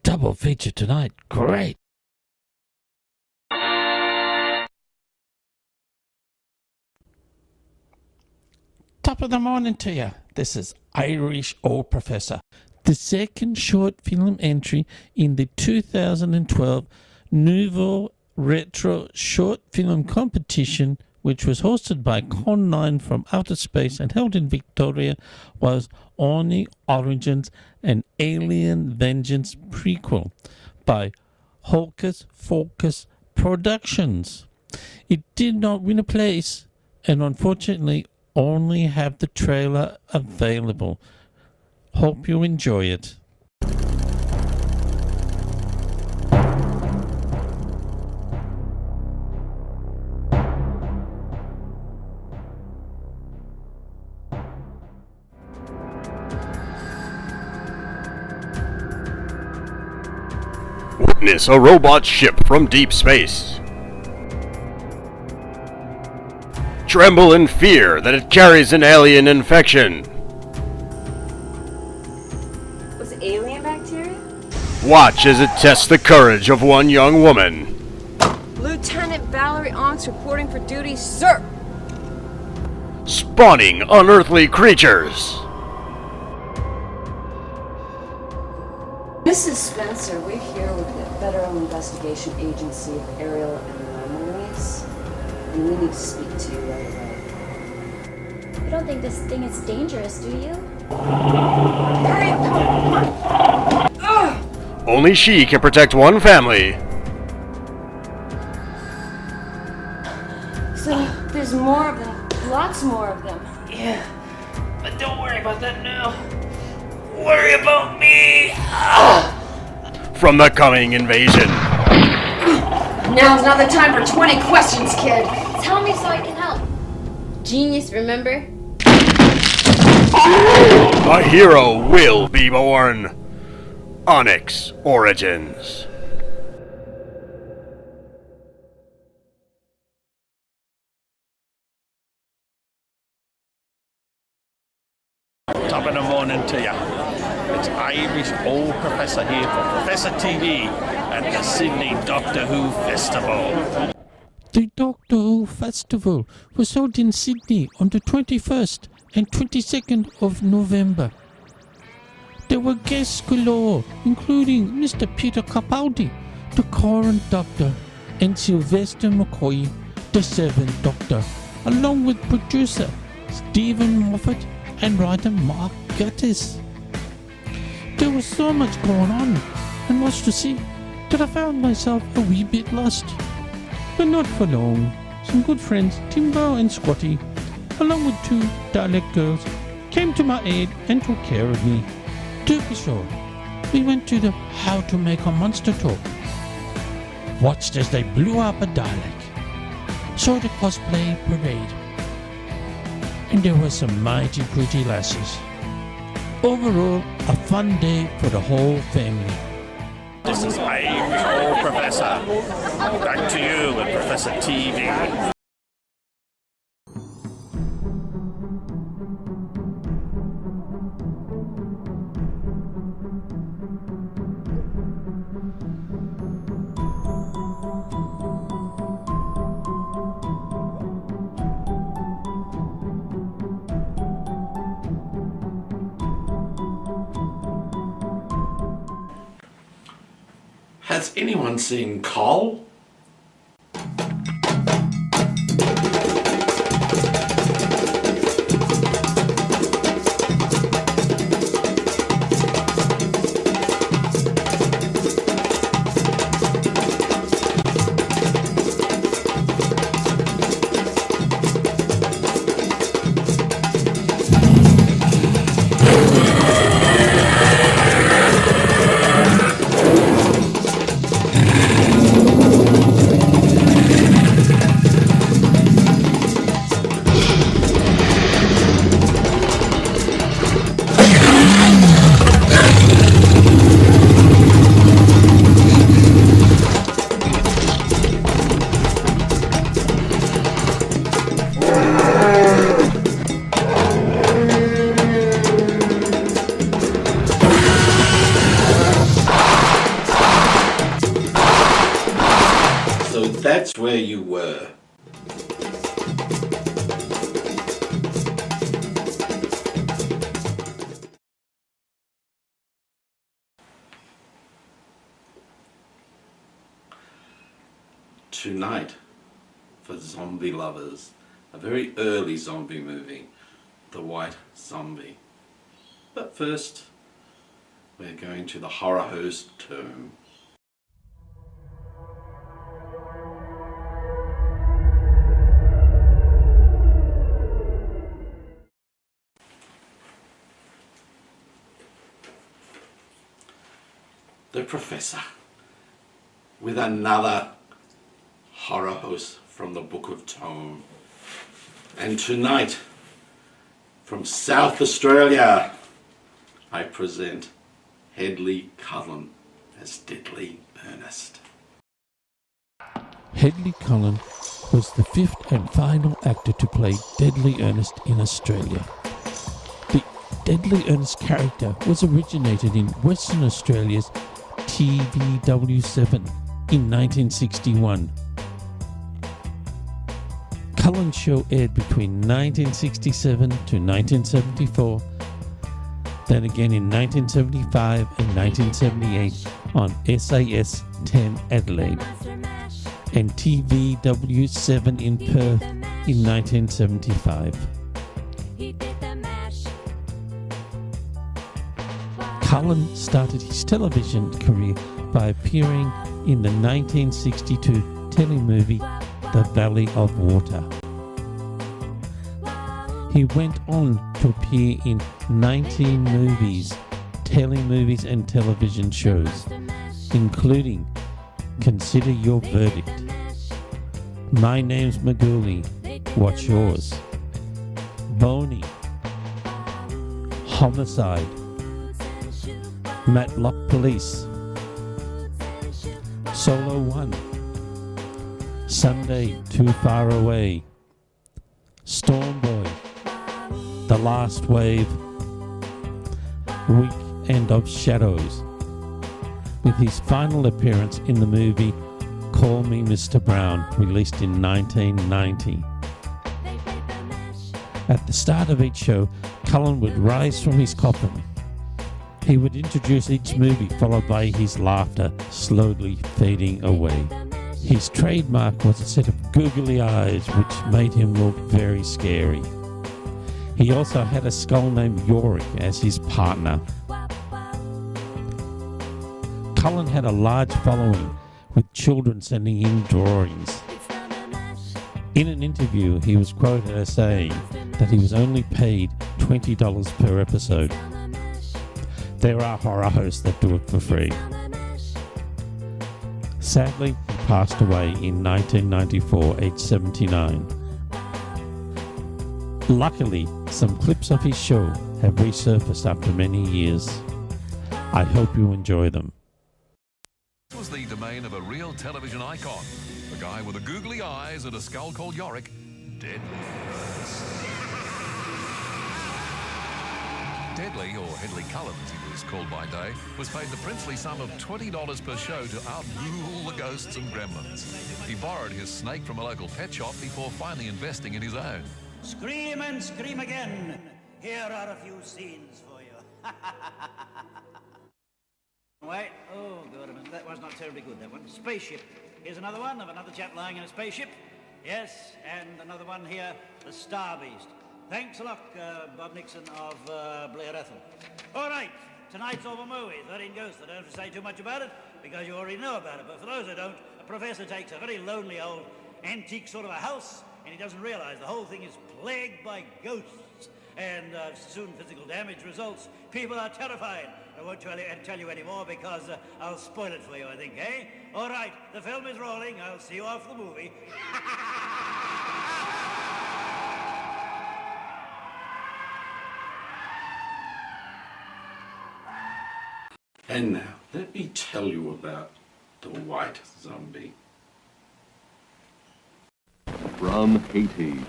Double feature tonight. Great. Top of the morning to you. This is Irish Old Professor. The second short film entry in the 2012 Nouveau Retro Short Film Competition, which was hosted by Con9 from Outer Space and held in Victoria, was Orny Origins, an Alien Vengeance prequel by Hocus Focus Productions. It did not win a place and unfortunately only have the trailer available. Hope you enjoy it. Witness a robot ship from deep space. Tremble in fear that it carries an alien infection. Was it alien bacteria? Watch as it tests the courage of one young woman. Lieutenant Valerie Onks reporting for duty, sir! Spawning unearthly creatures. Mrs. Spencer, we're here with the Federal Investigation Agency of Aerial Anomalies, and we need to speak to you right away. You don't think this thing is dangerous, do you? Hurry up, come on! Only she can protect one family. So, there's more of them. Lots more of them. Yeah, but don't worry about that now. Worry about me. From the coming invasion. Now's not the time for 20 questions, kid! Tell me so I can help. Genius, remember? A hero will be born. Onyx Origins. Top of the morning to you. It's Irish Old Professor here for Professor TV at the Sydney Doctor Who Festival. The Doctor Who Festival was held in Sydney on the 21st and 22nd of November. There were guests galore, including Mr. Peter Capaldi, the current Doctor, and Sylvester McCoy, the seventh Doctor, along with producer Stephen Moffat and writer Mark Gatiss. There was so much going on and much to see that I found myself a wee bit lost. But not for long. Some good friends, Timbo and Scotty, along with two Dalek girls, came to my aid and took care of me. To be short, we went to the How to Make a Monster talk. Watched as they blew up a Dalek. Saw the cosplay parade. And there were some mighty pretty lasses. Overall, a fun day for the whole family. This is Irish Old Professor. Back to you with Professor TV. Has anyone seen Col? that's where you were. Tonight, for zombie lovers, a very early zombie movie, The White Zombie. But first, we're going to the Horror Host Tome. The Professor, with another horror host from the Book of Tome. And tonight, from South Australia, I present Hedley Cullen as Deadly Earnest. Hedley Cullen was the fifth and final actor to play Deadly Earnest in Australia. The Deadly Earnest character was originated in Western Australia's TVW7 in 1961. Cullen's show aired between 1967 to 1974, then again in 1975 and 1978 on SAS 10 Adelaide, and TVW7 in Perth in 1975. Cullen started his television career by appearing in the 1962 telemovie The Valley of Water. He went on to appear in 19 movies, telemovies and television shows, including Consider Your Verdict, My Name's Magooly, What's Yours?, Boney, Homicide, Matlock Police, Solo 1, Sunday Too Far Away, Storm Boy, The Last Wave, Weekend of Shadows, with his final appearance in the movie Call Me Mr. Brown, released in 1990. At the start of each show, Cullen would rise from his coffin. He would introduce each movie, followed by his laughter slowly fading away. His trademark was a set of googly eyes which made him look very scary. He also had a skull named Yorick as his partner. Cullen had a large following, with children sending in drawings. In an interview, he was quoted as saying that he was only paid $20 per episode. There are horror hosts that do it for free. Sadly, he passed away in 1994, aged 79. Luckily, some clips of his show have resurfaced after many years. I hope you enjoy them. This was the domain of a real television icon, a guy with the googly eyes and a skull called Yorick, Deadly Earnest. Hedley, or Hedley Cullen as he was called by day, was paid the princely sum of $20 per show to outrule the ghosts and gremlins. He borrowed his snake from a local pet shop before finally investing in his own. Scream and scream again. Here are a few scenes for you. Wait. Oh, good. That was not terribly good, that one. Spaceship. Here's another one of another chap lying in a spaceship. Yes, and another one here, the Star Beast. Thanks a lot, Bob Nixon of Blair Ethel. All right, tonight's over movie, 13 Ghosts. I don't have to say too much about it, because you already know about it. But for those who don't, a professor takes a very lonely old antique sort of a house, and he doesn't realize the whole thing is plagued by ghosts. And soon physical damage results. People are terrified. I won't tell you anymore because I'll spoil it for you, I think, eh? All right, the film is rolling. I'll see you off the movie. And now, let me tell you about the White Zombie. From Haiti,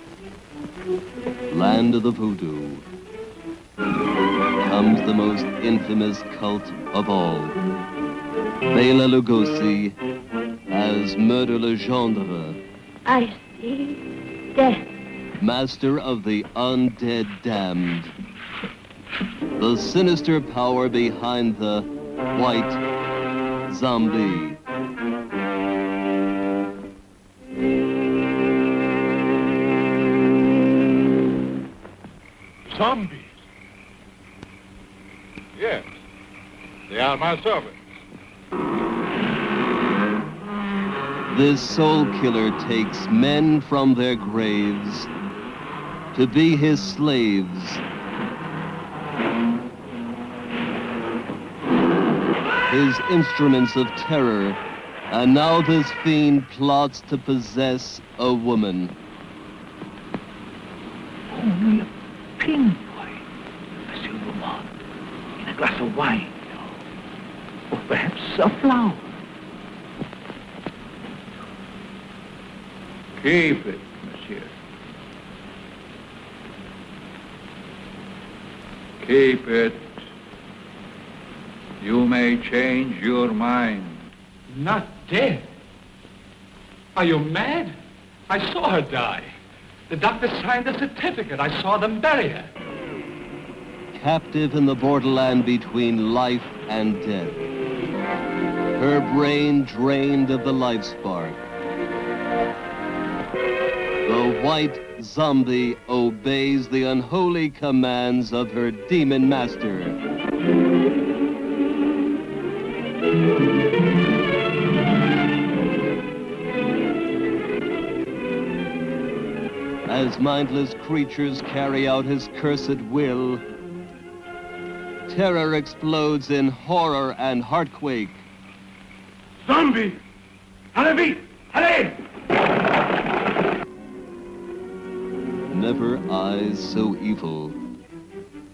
land of the voodoo, comes the most infamous cult of all. Bela Lugosi as Murder Legendre. I see death. Master of the undead damned. The sinister power behind the white zombie. Zombies? Yes, they are my servants. This soul killer takes men from their graves to be his slaves. His instruments of terror, and now this fiend plots to possess a woman. Only a pinboy, a silver mug, in a glass of wine, or perhaps a flower. Keep it, monsieur. Keep it. You may change your mind. Not dead? Are you mad? I saw her die. The doctor signed the certificate. I saw them bury her. Captive in the borderland between life and death. Her brain drained of the life spark. The white zombie obeys the unholy commands of her demon master. As mindless creatures carry out his cursed will, terror explodes in horror and heartquake. Zombie! Allez, allez! Never eyes so evil,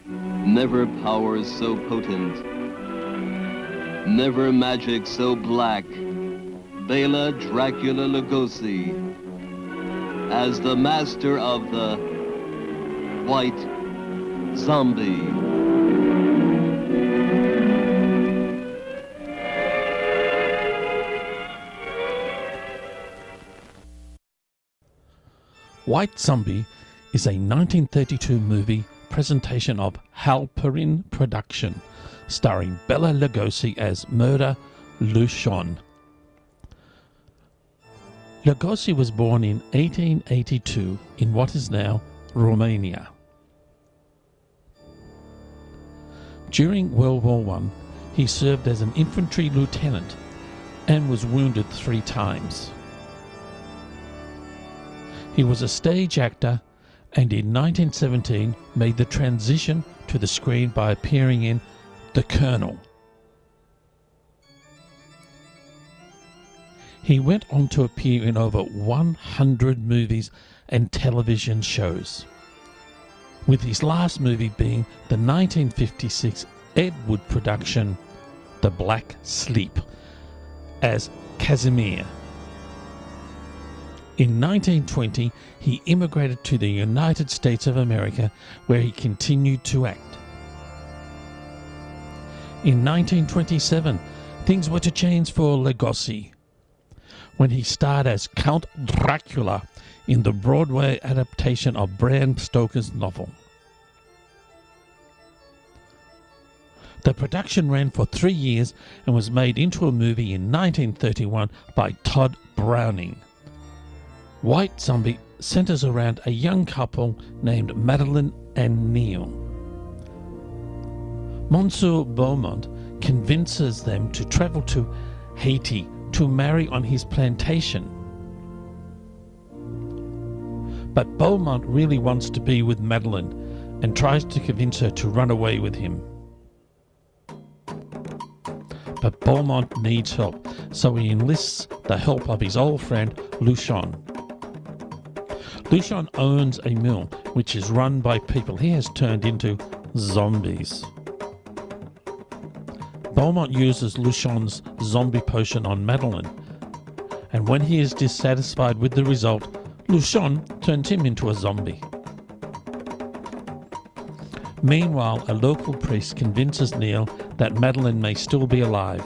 never powers so potent, never magic so black. Bela Dracula Lugosi as the master of the white zombie. White Zombie is a 1932 movie presentation of Halperin production, starring Bela Lugosi as Murder Luchon. Lugosi was born in 1882 in what is now Romania. During World War I, he served as an infantry lieutenant and was wounded 3 times. He was a stage actor and in 1917 made the transition to the screen by appearing in The Colonel. He went on to appear in over 100 movies and television shows, with his last movie being the 1956 Ed Wood production The Black Sleep as Casimir. In 1920, he immigrated to the United States of America, where he continued to act. In 1927, things were to change for Lugosi when he starred as Count Dracula in the Broadway adaptation of Bram Stoker's novel. The production ran for 3 years and was made into a movie in 1931 by Todd Browning. White Zombie centers around a young couple named Madeline and Neil. Monsieur Beaumont convinces them to travel to Haiti to marry on his plantation. But Beaumont really wants to be with Madeline and tries to convince her to run away with him. But Beaumont needs help, so he enlists the help of his old friend Luchon. Luchon owns a mill which is run by people he has turned into zombies. Beaumont uses Luchon's zombie potion on Madeline, and when he is dissatisfied with the result, Luchon turns him into a zombie. Meanwhile, a local priest convinces Neil that Madeline may still be alive.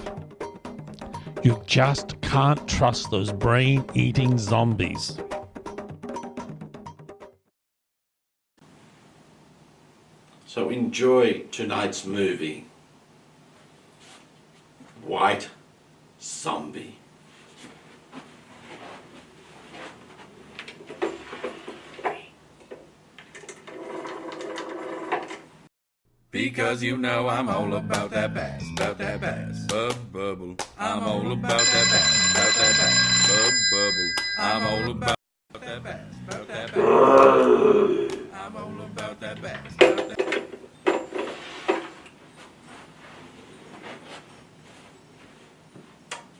You just can't trust those brain-eating zombies. So enjoy tonight's movie, White Zombie. Because you know I'm all about that bass, bubble. I'm all about that bass, bubble. I'm all about that bass, I'm all about that bass,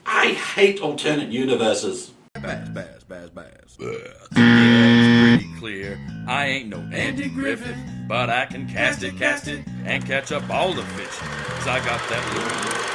I hate alternate universes. Bass. Yeah, it's pretty clear. I ain't no Andy Griffith, but I can cast it, and catch up all the fish. 'Cause I got that look.